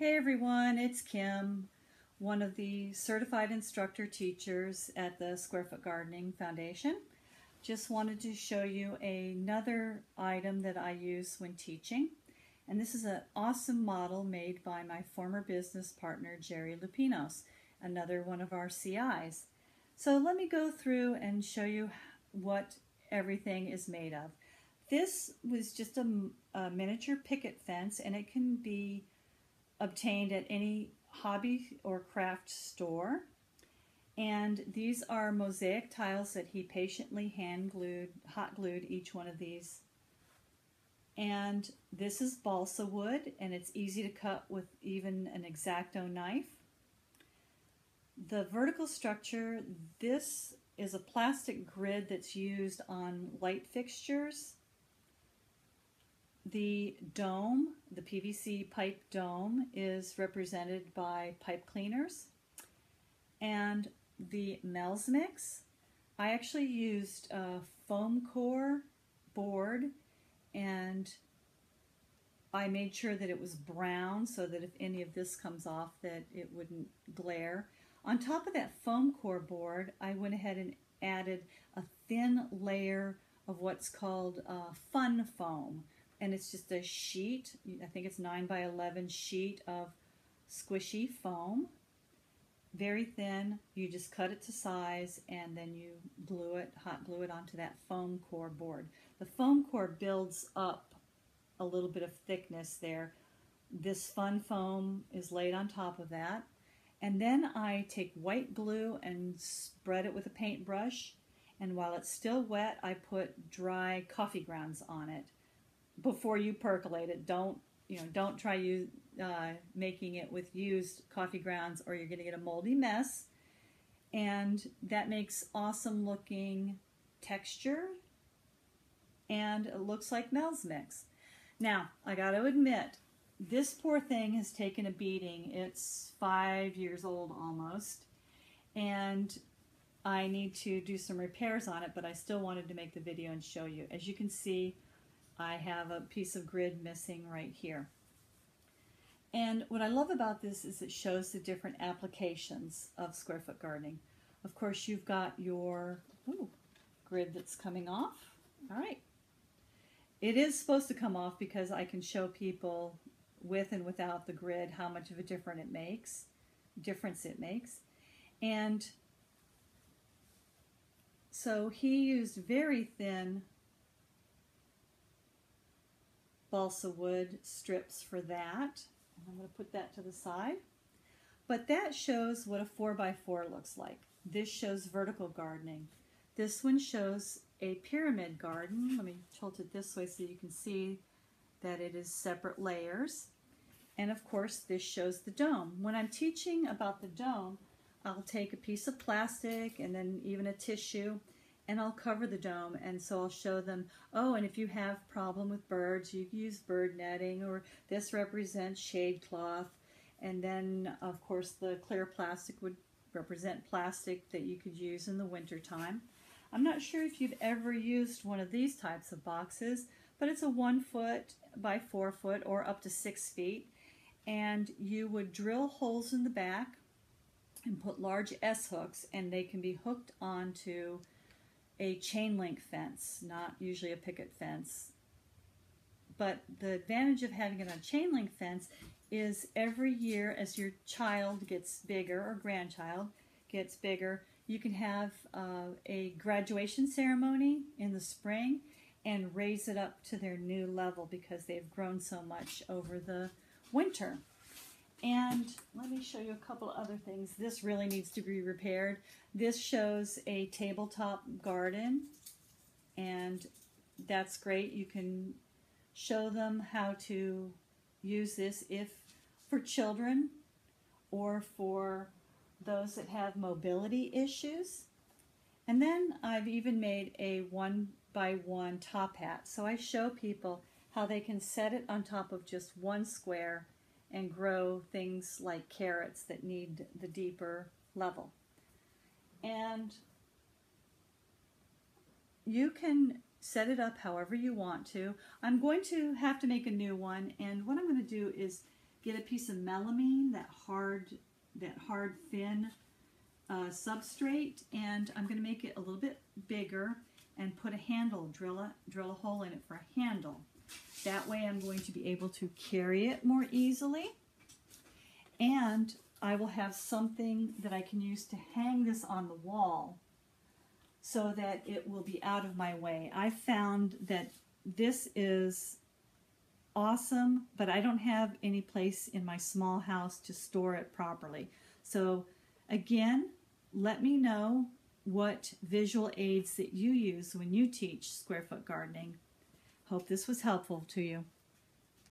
Hey everyone, it's Kim, one of the certified instructor teachers at the Square Foot Gardening Foundation. Just wanted to show you another item that I use when teaching. And this is an awesome model made by my former business partner, Jerry Lupinos, another one of our CIs. So let me go through and show you what everything is made of. This was just a miniature picket fence, and it can be obtained at any hobby or craft store. And these are mosaic tiles that he patiently hot glued each one of these. And this is balsa wood, and it's easy to cut with even an X-Acto knife. The vertical structure, this is a plastic grid that's used on light fixtures. The dome, the PVC pipe dome, is represented by pipe cleaners. And the Mel's Mix, I actually used a foam core board, and I made sure that it was brown so that if any of this comes off that it wouldn't glare. On top of that foam core board, I went ahead and added a thin layer of what's called fun foam. And it's just a sheet, I think it's 9 by 11 sheet of squishy foam. Very thin. You just cut it to size and then you hot glue it onto that foam core board. The foam core builds up a little bit of thickness there. This fun foam is laid on top of that. And then I take white glue and spread it with a paintbrush. And while it's still wet, I put dry coffee grounds on it. Before you percolate it, don't try making it with used coffee grounds, or you're going to get a moldy mess. And that makes awesome looking texture, and it looks like Mel's Mix. Now, I got to admit, this poor thing has taken a beating. It's 5 years old almost, and I need to do some repairs on it, but I still wanted to make the video and show you. As you can see, I have a piece of grid missing right here. And what I love about this is it shows the different applications of square foot gardening. Of course, you've got your grid that's coming off. All right. It is supposed to come off because I can show people with and without the grid how much of a difference it makes. And so he used very thin balsa wood strips for that. And I'm going to put that to the side. But that shows what a 4x4 looks like. This shows vertical gardening. This one shows a pyramid garden. Let me tilt it this way so you can see that it is separate layers. And of course, this shows the dome. When I'm teaching about the dome, I'll take a piece of plastic and then even a tissue, and I'll cover the dome, and so I'll show them, oh, and if you have problem with birds, you can use bird netting, or this represents shade cloth. And then, of course, the clear plastic would represent plastic that you could use in the winter time. I'm not sure if you've ever used one of these types of boxes, but it's a 1 foot by 4 foot or up to 6 feet. And you would drill holes in the back and put large S-hooks, and they can be hooked onto a chain link fence, not usually a picket fence. But the advantage of having it on a chain link fence is every year as your child gets bigger or grandchild gets bigger, you can have a graduation ceremony in the spring and raise it up to their new level because they've grown so much over the winter. And let me show you a couple of other things. This really needs to be repaired. This shows a tabletop garden, and that's great. You can show them how to use this if for children or for those that have mobility issues. And then I've even made a 1x1 top hat. So I show people how they can set it on top of just one square and grow things like carrots that need the deeper level. And you can set it up however you want to. I'm going to have to make a new one, and what I'm going to do is get a piece of melamine, that hard thin substrate, and I'm going to make it a little bit bigger and put a handle, drill a hole in it for a handle. That way I'm going to be able to carry it more easily, and I will have something that I can use to hang this on the wall so that it will be out of my way. I found that this is awesome, but I don't have any place in my small house to store it properly. So again, let me know what visual aids that you use when you teach square foot gardening. Hope this was helpful to you.